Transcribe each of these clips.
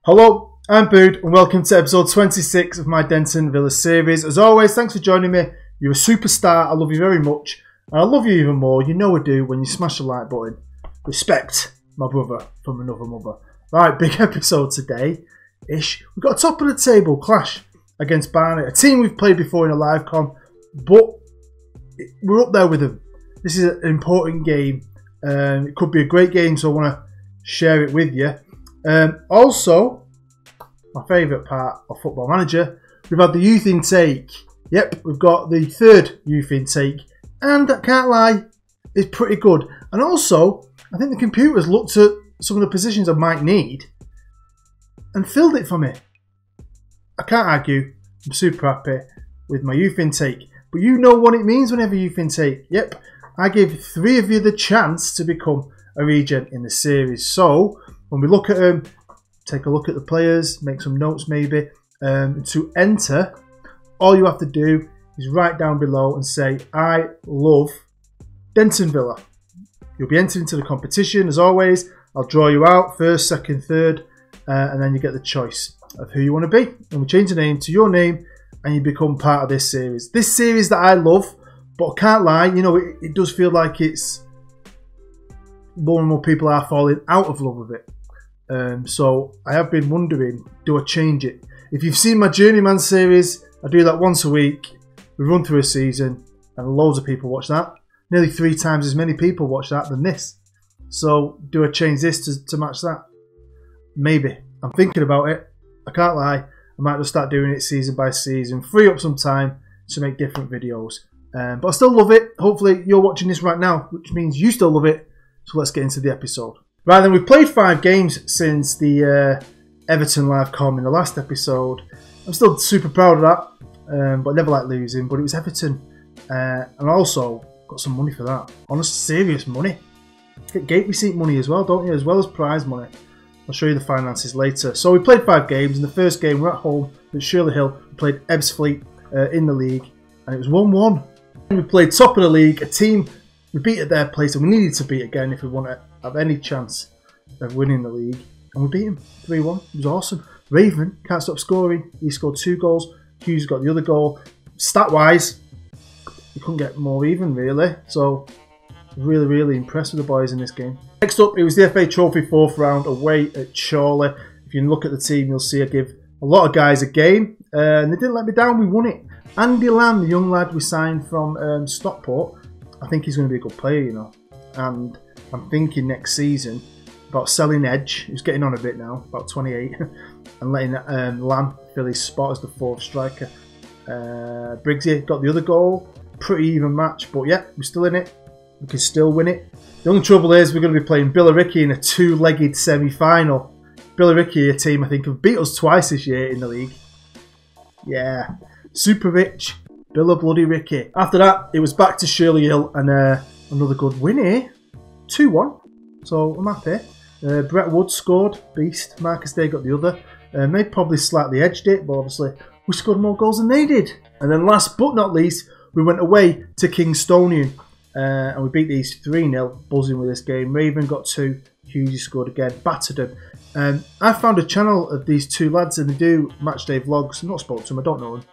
Hello, I'm Bood and welcome to episode 26 of my Denton Villa series. As always, thanks for joining me. You're a superstar, I love you very much. And I love you even more, you know I do, when you smash the like button. Respect, my brother from another mother. Right, big episode today-ish. We've got a top of the table clash against Barnet, a team we've played before in a live com, but we're up there with them. This is an important game. It could be a great game, so I want to share it with you. Also, my favourite part of Football Manager, we've had the youth intake. Yep, we've got the third youth intake, and I can't lie, it's pretty good. And also, I think the computers looked at some of the positions I might need and filled it for me. I can't argue, I'm super happy with my youth intake. But you know what it means whenever youth intake. Yep, I give 3 of you the chance to become a Regen in the series. So, when we look at them, take a look at the players, make some notes maybe. To enter, all you have to do is write down below and say, I love Denton Villa. You'll be entered into the competition as always. I'll draw you out, first, second, third, and then you get the choice of who you want to be. And we change the name to your name and you become part of this series. This series that I love, but I can't lie, you know, it does feel like it's more and more people are falling out of love with it. So I have been wondering, do I change it? If you've seen my Journeyman series, I do that once a week. We run through a season and loads of people watch that. Nearly 3 times as many people watch that than this. So do I change this to match that? Maybe. I'm thinking about it. I can't lie. I might just start doing it season by season. Free up some time to make different videos. But I still love it. Hopefully you're watching this right now, which means you still love it. So let's get into the episode. Right then, we've played 5 games since the Everton live com in the last episode. I'm still super proud of that, but I never like losing. But it was Everton, and also got some money for that. Honest, serious money. Get gate receipt money as well, don't you? As well as prize money. I'll show you the finances later. So we played 5 games. In the first game, we're at home at Shirley Hill. We played Ebbsfleet in the league, and it was 1-1. We played top of the league, a team we beat at their place, and we needed to beat again if we want to have any chance of winning the league. And we beat him 3-1. It was awesome. Raven can't stop scoring. He scored 2 goals. Hughes got the other goal. Stat-wise, you couldn't get more even, really. So, really, really impressed with the boys in this game. Next up, it was the FA Trophy 4th round away at Chorley. If you look at the team, you'll see I give a lot of guys a game. And they didn't let me down. We won it. Andy Lamb, the young lad we signed from Stockport, I think he's going to be a good player, you know. And I'm thinking next season about selling Edge, who's getting on a bit now, about 28, and letting Lamb fill his spot as the 4th striker. Briggsy got the other goal. Pretty even match, but yeah, we're still in it. We can still win it. The only trouble is we're going to be playing BILLZY in a 2-legged semi-final. BILLZY, a team I think have beat us twice this year in the league. Yeah, super rich. Billa bloody Ricky. After that, it was back to Shirley Hill and another good win here. 2-1. So I'm happy. Brett Wood scored. Beast. Marcus Day got the other. They probably slightly edged it, but obviously we scored more goals than they did. And then last but not least, we went away to Kingstonian. And we beat these 3-0. Buzzing with this game. Raven got 2. Hughes scored again. Battered them. I found a channel of these 2 lads and they do matchday vlogs. I'm not spoken to them. I don't know them.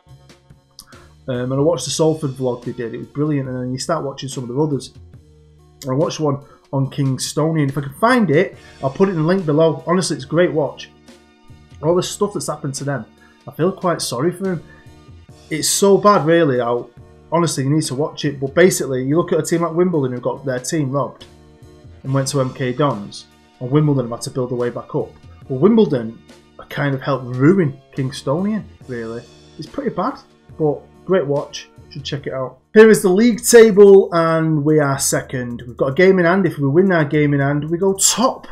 And I watched the Salford vlog they did. It was brilliant. And then you start watching some of the others. I watched one on Kingstonian. If I can find it, I'll put it in the link below. Honestly, it's a great watch. All the stuff that's happened to them, I feel quite sorry for them. It's so bad, really. Honestly, you need to watch it. But basically, you look at a team like Wimbledon who got their team robbed and went to MK Dons, and Wimbledon have had to build their way back up. Well, Wimbledon kind of helped ruin Kingstonian, really. It's pretty bad, but great watch. Should check it out. Here is the league table and we are second. We've got a game in hand. If we win our game in hand, we go top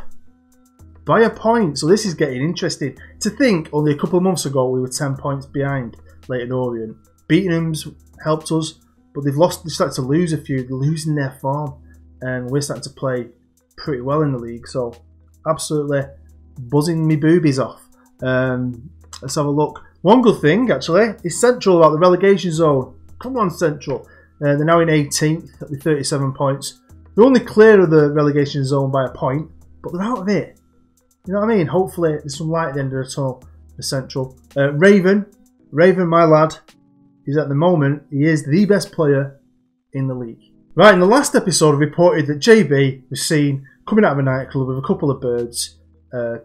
by a point. So this is getting interesting. To think only a couple of months ago we were 10 points behind Leyton Orient. Beating them's helped us, but they've started to lose a few. They're losing their form. And we're starting to play pretty well in the league. So absolutely buzzing me boobies off. Let's have a look. One good thing, actually, is Central about the relegation zone. Come on, Central. They're now in 18th with 37 points. They're only clear of the relegation zone by a point, but they're out of it. You know what I mean? Hopefully there's some light at the end of the tunnel for Central. Regen, my lad, is at the moment, he is the best player in the league. Right, in the last episode I reported that JB was seen coming out of a nightclub with a couple of birds,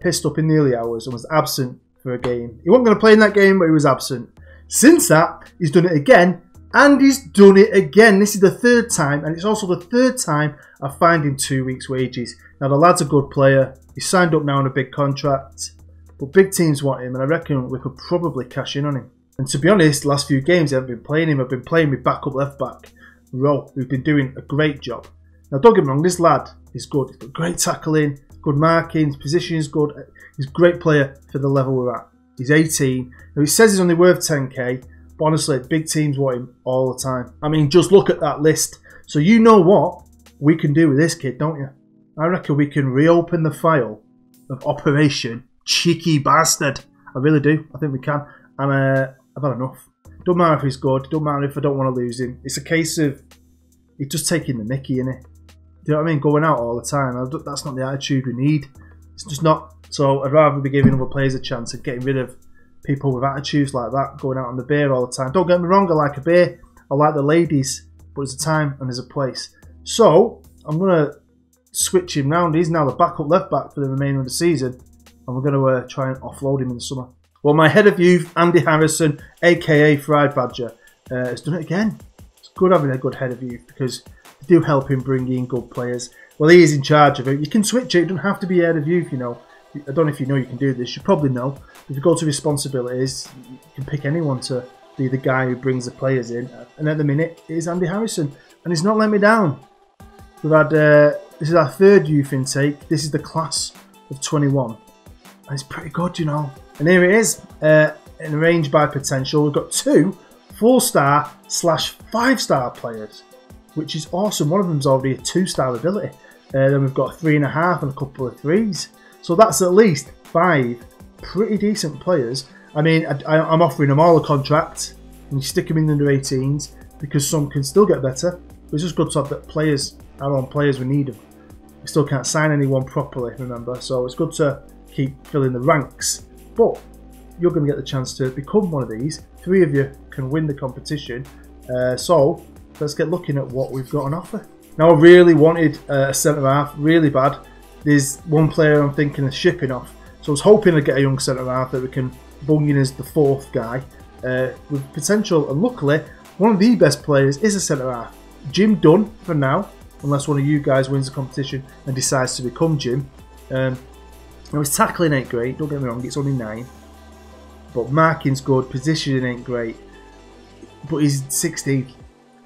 pissed up in the early hours and was absent for a game. He wasn't going to play in that game, but he was absent. Since that, he's done it again, and he's done it again. This is the third time, and it's also the third time I've fined him 2 weeks' wages. Now, the lad's a good player. He's signed up now on a big contract, but big teams want him, and I reckon we could probably cash in on him. And to be honest, the last few games I haven't been playing him. I've been playing with backup left back, Ro, who's been doing a great job. Now, don't get me wrong, this lad is good. He's got great tackling, good marking, his position is good. He's a great player for the level we're at. He's 18. Now, he says he's only worth 10k, but honestly, big teams want him all the time. I mean, just look at that list. So you know what we can do with this kid, don't you? I reckon we can reopen the file of Operation Cheeky Bastard. I really do. I think we can. And I've had enough. Don't matter if he's good. Don't matter if I don't want to lose him. It's a case of he's just taking the mickey, innit? Do you know what I mean? Going out all the time. That's not the attitude we need. It's just not. So I'd rather be giving other players a chance and getting rid of people with attitudes like that, going out on the beer all the time. Don't get me wrong, I like a beer. I like the ladies. But there's a time and there's a place. So I'm going to switch him round. He's now the backup left back for the remainder of the season. And we're going to try and offload him in the summer. Well, my head of youth, Andy Harrison, aka Fried Badger, has done it again. It's good having a good head of youth because they do help him bring in good players. Well, he is in charge of it. You can switch it. It doesn't have to be head of youth, you know. I don't know if you know you can do this. You probably know. If you go to responsibilities, you can pick anyone to be the guy who brings the players in. And at the minute, it is Andy Harrison. And he's not let me down. We've had, this is our third youth intake. This is the class of 21. And it's pretty good, you know. And here it is, arranged by potential. We've got 2 4-star / 5-star players, which is awesome. One of them's already a 2-star ability. Then we've got 3.5 and a couple of 3s. So that's at least 5 pretty decent players. I mean, I'm offering them all a contract, and you stick them in the under 18s because some can still get better. But it's just good to have that players, our own players, we need them. We still can't sign anyone properly, remember? So it's good to keep filling the ranks. But you're going to get the chance to become one of these. 3 of you can win the competition. So let's get looking at what we've got on offer. Now, I really wanted a centre-half, really bad. There's one player I'm thinking of shipping off. So I was hoping to get a young centre-half that we can bung in as the 4th guy with potential. And luckily, one of the best players is a centre-half. Jim Dunn for now, unless one of you guys wins the competition and decides to become Jim. Now his tackling ain't great, don't get me wrong, it's only 9. But marking's good, positioning ain't great. But he's 16.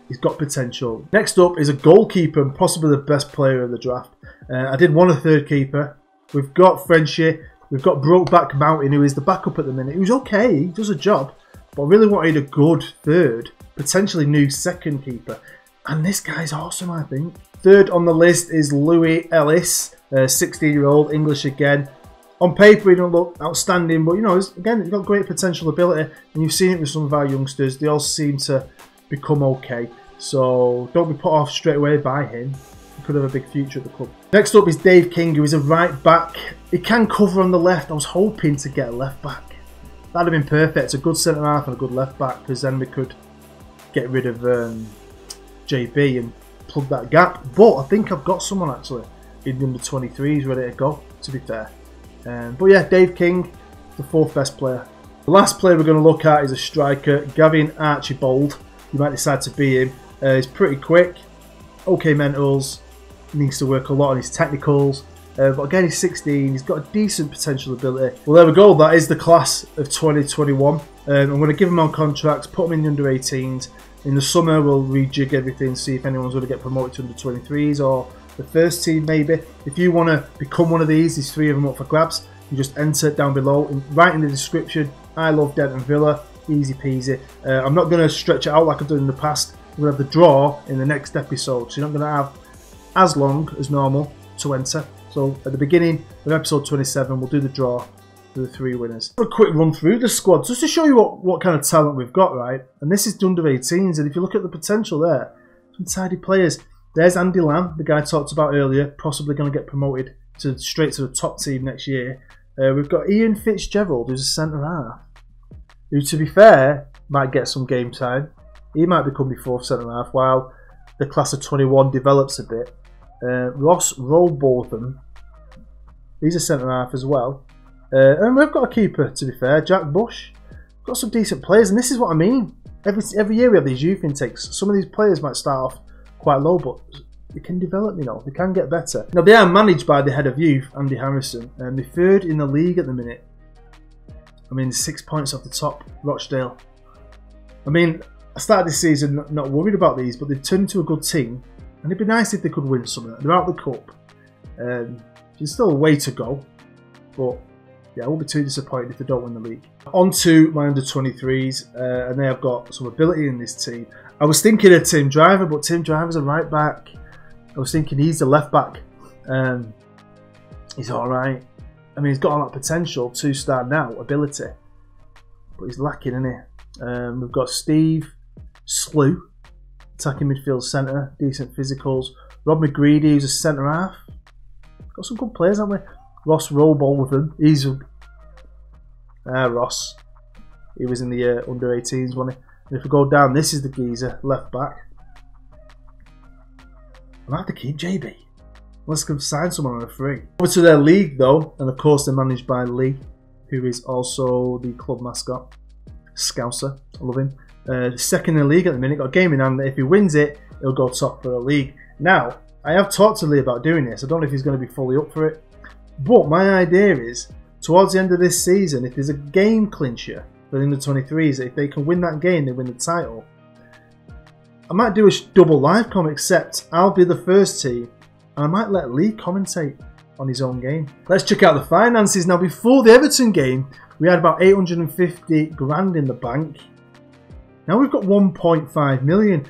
He's got potential. Next up is a goalkeeper and possibly the best player of the draft. I did want a 3rd keeper. We've got Frenchie. We've got Brokeback Mountain, who is the backup at the minute. He was okay, he does a job. But I really wanted a good 3rd, potentially new 2nd keeper. And this guy's awesome, I think. 3rd on the list is Louis Ellis, 16-year-old, English again. On paper, he don't look outstanding, but you know, again, he's got great potential ability. And you've seen it with some of our youngsters. They all seem to become okay. So don't be put off straight away by him. He could have a big future at the club. Next up is Dave King, who is a right back. He can cover on the left. I was hoping to get a left back. That'd have been perfect. It's a good centre half and a good left back, because then we could get rid of JB and plug that gap. But I think I've got someone actually in the under 23s ready to go, to be fair. But yeah, Dave King, the 4th best player. The last player we're going to look at is a striker, Gavin Archibald. You might decide to be him. He's pretty quick, okay mentals, needs to work a lot on his technicals. But again, he's 16, he's got a decent potential ability. Well, there we go, that is the class of 2021. I'm going to give him on contracts, put him in the under 18s. In the summer, we'll rejig everything, see if anyone's going to get promoted to under 23s or the first team maybe. If you want to become one of these, there's 3 of them up for grabs. You just enter down below, right in the description. I love Denton Villa, easy peasy. I'm not going to stretch it out like I've done in the past. We're going to have the draw in the next episode, so you're not going to have as long as normal to enter. So at the beginning of episode 27, we'll do the draw for the 3 winners. A quick run through the squad, just to show you what kind of talent we've got, right? And this is the under 18s, and if you look at the potential there, some tidy players. There's Andy Lamb, the guy I talked about earlier, possibly going to get promoted straight to the top team next year. We've got Ian Fitzgerald, who's a centre half, who, to be fair, might get some game time. He might become the 4th centre half while the class of 21 develops a bit. Ross Rowbotham, he's a centre half as well. And we've got a keeper, to be fair, Jack Bush. Got some decent players, and this is what I mean. Every year we have these youth intakes. Some of these players might start off quite low, but they can develop, you know, they can get better. Now, they are managed by the head of youth, Andy Harrison, and they're 3rd in the league at the minute. I mean, 6 points off the top, Rochdale. I mean, I started this season not worried about these, but they've turned into a good team, and it'd be nice if they could win something. They're out of the cup. There's still a way to go, but yeah, I won't be too disappointed if they don't win the league. On to my under-23s, and they have got some ability in this team. I was thinking of Tim Driver, but Tim Driver's a right back. I was thinking he's the left back. He's alright. I mean, he's got all that potential, 2-star now, ability. But he's lacking, isn't he? We've got Steve Slew, attacking midfield centre, decent physicals. Rob McGreedy, who's a centre half. Got some good players, haven't we? Ross Rowball with him. He's Ross. He was in the under-18s, wasn't he? And if we go down, this is the geezer, left back. I might have to keep JB. Let's go sign someone on a free. Over to their league though, and of course they're managed by Lee, who is also the club mascot. Scouser, I love him. 2nd in the league at the minute, got a game in hand that if he wins it, he'll go top for the league. Now, I have talked to Lee about doing this. I don't know if he's going to be fully up for it. But my idea is, towards the end of this season, if there's a game clincher for the under-23s, if they can win that game, they win the title. I might do a double live com, except I'll be the first team, and I might let Lee commentate on his own game. Let's check out the finances. Now, before the Everton game, we had about 850 grand in the bank. Now we've got 1.5 million.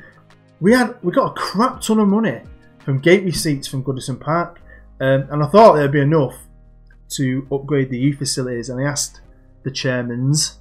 We got a crap ton of money from gate receipts from Goodison Park, and I thought there'd be enough to upgrade the youth facilities, and I asked the chairmans,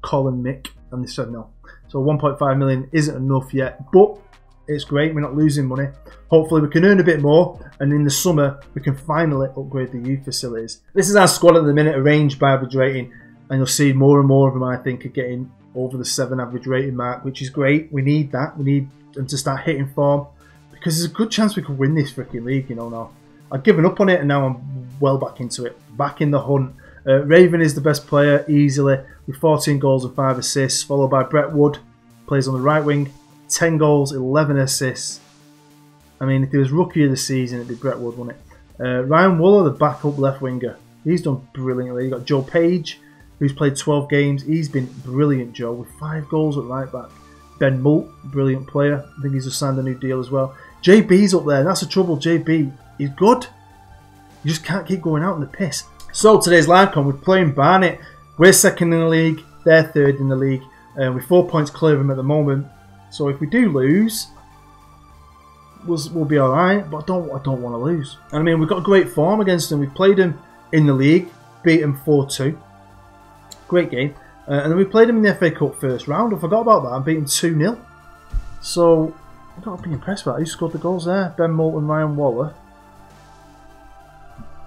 Colin, Mick, and they said no. So 1.5 million isn't enough yet, but it's great, we're not losing money. Hopefully we can earn a bit more, and in the summer we can finally upgrade the youth facilities. This is our squad at the minute, arranged by average rating, and you'll see more and more of them, I think, are getting over the 7 average rating mark, which is great. We need that. We need them to start hitting form, because there's a good chance we could win this freaking league, you know. Now I've given up on it, and now I'm well back into it, back in the hunt. Raven is the best player easily with 14 goals and 5 assists, followed by Brett Wood, plays on the right wing, 10 goals, 11 assists. I mean, if he was rookie of the season, it'd be Brett Wood, wouldn't it? Ryan Wooler, the backup left winger, he's done brilliantly. You got Joe Page, who's played 12 games. He's been brilliant, Joe, with 5 goals at right back. Ben Mult, brilliant player. I think he's just signed a new deal as well. JB's up there, and that's the trouble. JB, he's good. You just can't keep going out in the piss. So today's live con, we're playing Barnet. We're 2nd in the league, they're 3rd in the league. With 4 points clear of them at the moment. So if we do lose, we'll be alright, but I don't want to lose. And I mean, we've got great form against them. We've played them in the league, beat them 4-2. Great game. And then we played them in the FA Cup first round. I forgot about that. I beat them 2-0. So I've got to be impressed with that. Who scored the goals there? Ben Moult and Ryan Waller.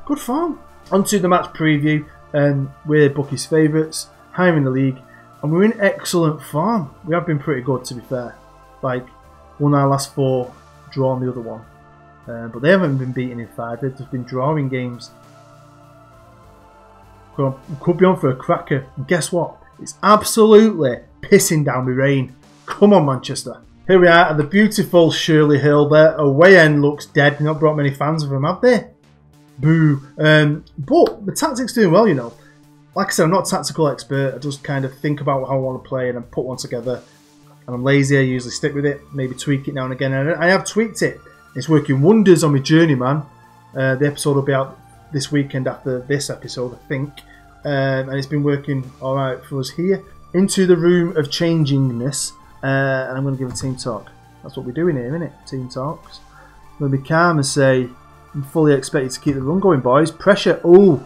Good form. On to the match preview. We're Bucky's favourites, higher in the league, and we're in excellent form. We have been pretty good, to be fair. Like, won our last 4, drawn the other one. But they haven't been beaten in 5, they've just been drawing games. We could be on for a cracker. And guess what? It's absolutely pissing down with rain. Come on, Manchester. Here we are at the beautiful Shirley Hill. Their away end looks dead. They've not brought many fans with them, have they? Boo. But the tactics doing well, you know. Like I said, I'm not a tactical expert. I just kind of think about how I want to play and then put one together. And I'm lazy. I usually stick with it. Maybe tweak it now and again. And I have tweaked it. It's working wonders on my Journeyman. The episode will be out this weekend after this episode, I think. And it's been working alright for us here. Into the room of changingness. And I'm going to give a team talk. That's what we're doing here, isn't it? Team talks. I'm going to be calm and say, I'm fully expected to keep the run going, boys. Pressure. Oh,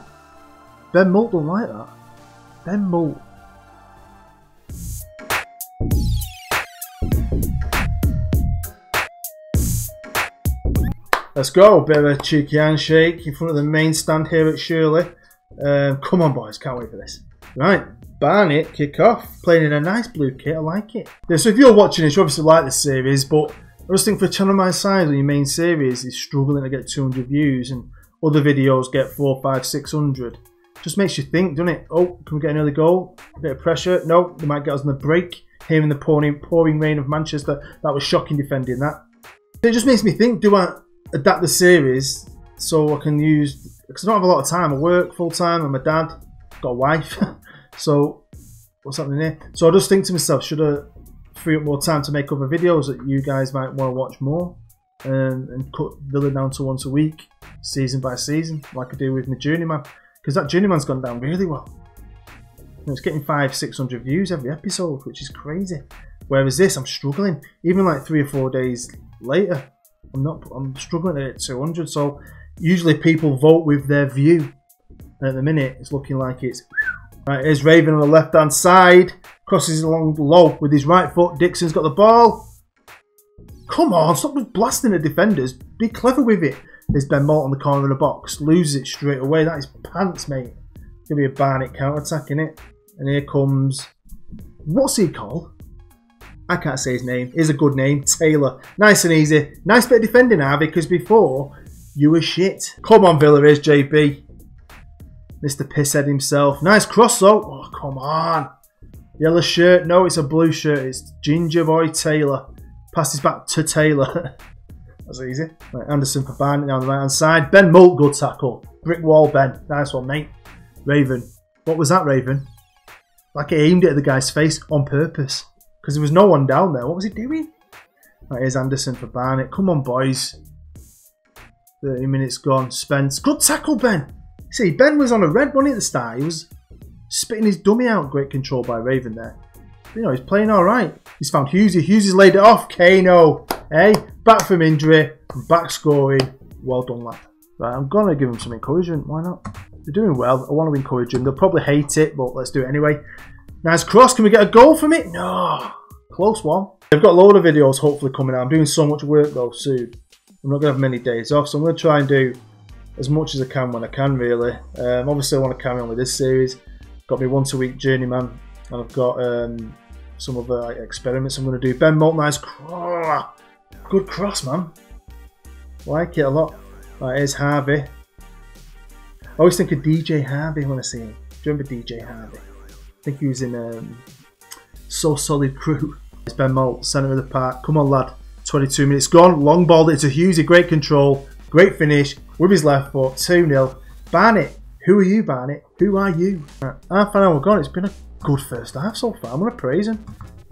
Ben Moult don't like that. Ben Moult. Let's go. Bit of a cheeky handshake in front of the main stand here at Shirley. Come on, boys. Can't wait for this. Right. Barnet kick off. Playing in a nice blue kit. I like it. Yeah, so if you're watching this, you obviously like this series, but I just think for a channel my size, when your main series is struggling to get 200 views and other videos get 400, 500, 600, just makes you think, doesn't it? Oh, can we get another goal? A bit of pressure. No, they might get us on the break here in the pouring rain of Manchester. That was shocking defending that. It just makes me think, do I adapt the series so I can use, because I don't have a lot of time. I work full time, I'm a dad, got a wife. So what's happening here? So I just think to myself, should I free up more time to make other videos that you guys might want to watch more, and cut Villa down to once a week, season by season, like I do with my Journeyman, because that Journeyman's gone down really well. It's getting 500, 600 views every episode, which is crazy. Whereas this, I'm struggling. Even like 3 or 4 days later, I'm struggling to hit 200. So usually people vote with their view. And at the minute, it's looking like it's right. Here's Raven on the left hand side, crosses along low with his right foot. Dixon's got the ball. Come on, stop blasting the defenders. Be clever with it. There's Ben Malt on the corner of the box, loses it straight away. That is pants, mate. It's gonna be a Barnet counter-attack, innit? And here comes, what's he called? I can't say his name. Here's a good name, Taylor. Nice and easy. Nice bit of defending, Harvey, because before you were shit. Come on, Villa. Here's JB. Mr. Pisshead himself. Nice cross though. Oh, come on. Yellow shirt. No, it's a blue shirt. It's Ginger Boy Taylor. Passes back to Taylor. That's easy. Right, Anderson for Barnet down the right hand side. Ben Mult, good tackle. Brick wall, Ben. Nice one, mate. Raven. What was that, Raven? Like he aimed it at the guy's face on purpose. Because there was no one down there. What was he doing? Right, here's Anderson for Barnet. Come on, boys. 30 minutes gone. Spence. Good tackle, Ben. See, Ben was on a red one at the start. He was spitting his dummy out. Great control by Raven there. But, you know, he's playing all right. He's found Hughesy. Hughesy's laid it off. Kano. Hey, back from injury. Back scoring. Well done, lad. Right, I'm going to give him some encouragement. Why not? They're doing well. I want to encourage them. They'll probably hate it, but let's do it anyway. Nice cross. Can we get a goal from it? No. Close one. I've got a load of videos hopefully coming out. I'm doing so much work though soon. I'm not going to have many days off, so I'm going to try and do as much as I can when I can, really. Obviously, I want to carry on with this series. Got me once a week Journeyman, and I've got some other experiments I'm going to do. Ben Malt, nice cross. Good cross, man. Like it a lot. Right, here's Harvey. I always think of DJ Harvey when I see him. Do you remember DJ Harvey? I think he was in So Solid Crew. It's Ben Malt, centre of the park. Come on, lad. 22 minutes gone. Long ball into Hughesy. Great control. Great finish with his left foot. 2-0. Barnet. Who are you, Barnet? Who are you? Right, half an hour gone. It's been a good first half so far. I'm going to praise him.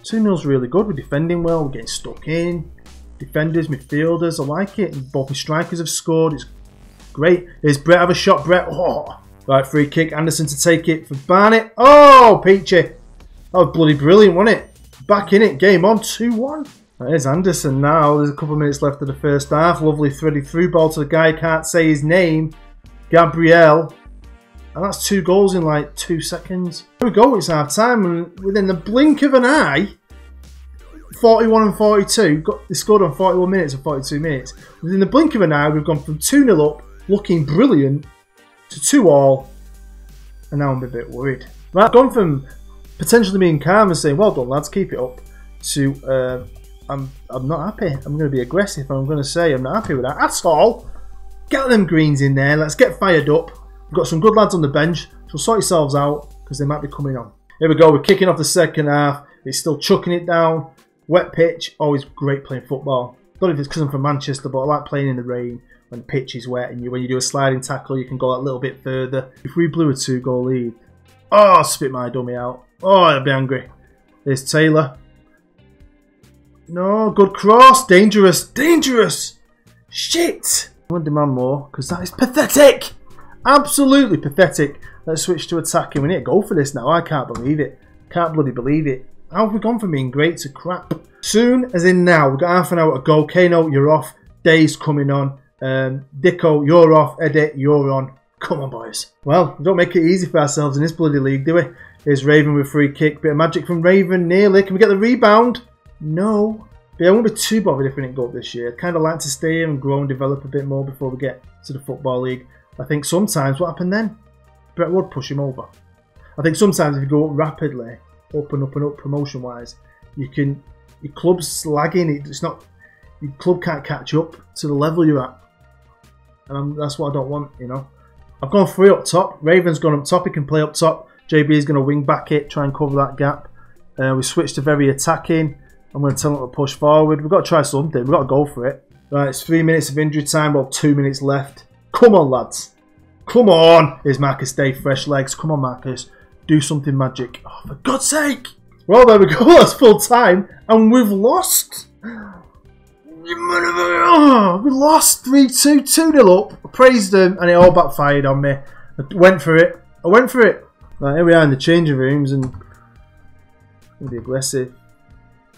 2-0's really good. We're defending well. We're getting stuck in. Defenders, midfielders. I like it. Both my strikers have scored. It's great. Here's Brett. Have a shot, Brett. Oh. Right, free kick. Anderson to take it for Barnet. Oh, Peachy. That was bloody brilliant, wasn't it? Back in it. Game on. 2-1. Right, here's Anderson now. There's a couple of minutes left of the first half. Lovely threaded through ball to the guy. Can't say his name. Gabriel. And that's 2 goals in like 2 seconds. Here we go. It's half time. And within the blink of an eye, 41 and 42. They scored on 41 minutes and 42 minutes. Within the blink of an eye, we've gone from 2-0 up, looking brilliant, to 2-2. And now I'm a bit worried. Right, I've gone from potentially being calm and saying, well done, lads, keep it up, to I'm not happy. I'm going to be aggressive. I'm going to say I'm not happy with that at all. Get them greens in there. Let's get fired up. We've got some good lads on the bench. So sort yourselves out because they might be coming on. Here we go. We're kicking off the second half. It's still chucking it down. Wet pitch. Always great playing football. I don't know if it's because I'm from Manchester, but I like playing in the rain when the pitch is wet and when you do a sliding tackle, you can go that little bit further. If we blew a 2-goal lead, oh, spit my dummy out. Oh, I'd be angry. There's Taylor. No, good cross. Dangerous. Dangerous. Shit. I want to demand more because that is pathetic. Absolutely pathetic. Let's switch to attacking. We need to go for this now. I can't believe it. Can't bloody believe it. How have we gone from being great to crap? Soon as in now. We've got half an hour to go. Kano, you're off. Day's coming on. Dicko, you're off. Eddie, you're on. Come on, boys. Well, we don't make it easy for ourselves in this bloody league, do we? Here's Raven with free kick. Bit of magic from Raven. Nearly. Can we get the rebound? No. But yeah, I won't be too bothered if we didn't go up this year. I'd kind of like to stay here and grow and develop a bit more before we get to the Football League. I think sometimes what happened then? Brett would push him over. I think sometimes if you go up rapidly, up and up and up promotion-wise, your club's lagging. It's not, your club can't catch up to the level you're at. And that's what I don't want, you know. I've gone 3 up top. Raven's gone up top. He can play up top. JB is going to wing back it, try and cover that gap. We switched to very attacking. I'm going to tell him to push forward. We've got to try something. We've got to go for it. Right, it's 3 minutes of injury time. Well, 2 minutes left. Come on, lads. Come on. Here's Marcus Day, fresh legs. Come on, Marcus. Do something magic. Oh, for God's sake. Well, there we go. That's full time. And we've lost. We lost 3-2, 2-0 up. I praised them and it all backfired on me. I went for it. Right, here we are in the changing rooms and we'll be aggressive.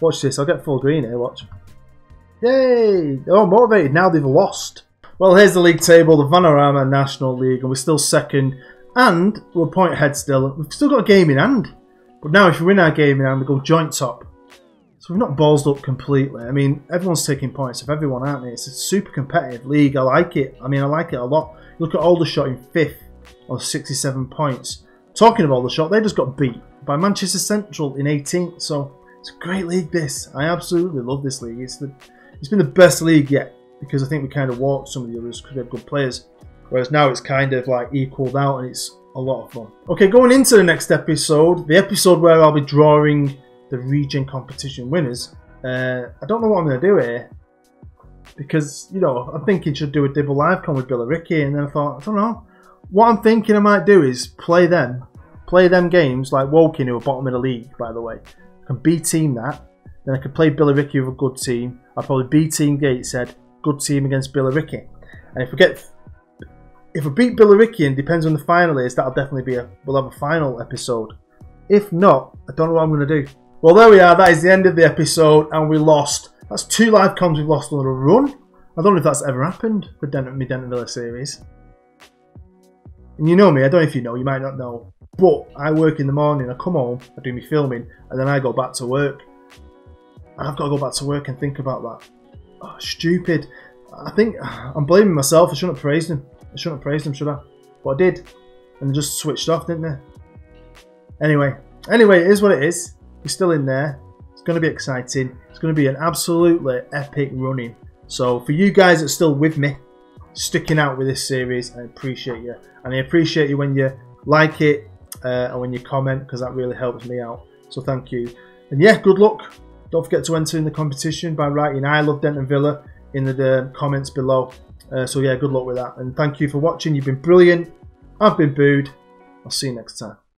Watch this. I'll get full green here. Watch. Yay. They're all motivated. Now they've lost. Well, here's the league table. The Vanarama National League. And we're still second. And we're a point ahead still. We've still got a game in hand. But now if we win our game in hand, we go joint top. So we've not ballsed up completely. I mean, everyone's taking points of everyone, aren't they? It's a super competitive league. I like it. I mean, I like it a lot. Look at Aldershot in 5th on 67 points. Talking of Aldershot, they just got beat by Manchester Central in 18th. So it's a great league, this. I absolutely love this league. It's been the best league yet because I think we kind of walked some of the others because we have good players. Whereas now it's kind of like equalled out and it's a lot of fun. Okay, going into the next episode, the episode where I'll be drawing the Regen competition winners. I don't know what I'm going to do here because, you know, I'm thinking should do a double live con with Billy Ricky, and then I thought, I don't know. What I'm thinking I might do is play them games like Woking, who are bottom of the league, by the way. I can B-team that. Then I could play Billy Ricky with a good team. I'll probably B-team Gateshead, good team against Billy Ricky. And if we beat Billy Ricky, and depends on the final is, that'll definitely be we'll have a final episode. If not, I don't know what I'm going to do. Well, there we are. That is the end of the episode, and we lost. That's 2 live cons we've lost on a run. I don't know if that's ever happened for Denton Villa series. And you know me, I don't know if you know, you might not know. But I work in the morning, I come home, I do my filming, and then I go back to work. And I've got to go back to work and think about that. Oh, stupid. I think I'm blaming myself. I shouldn't have praised him. I shouldn't have praised him, should I? But I did. And they just switched off, didn't they? Anyway, it is what it is. We're still in there. It's going to be exciting. It's going to be an absolutely epic running. So for you guys that are still with me, sticking out with this series, I appreciate you. And I appreciate you when you like it and when you comment, because that really helps me out. So thank you. And yeah, good luck. Don't forget to enter in the competition by writing I love Denton Villa in the comments below. So yeah, good luck with that. And thank you for watching. You've been brilliant. I've been Booed. I'll see you next time.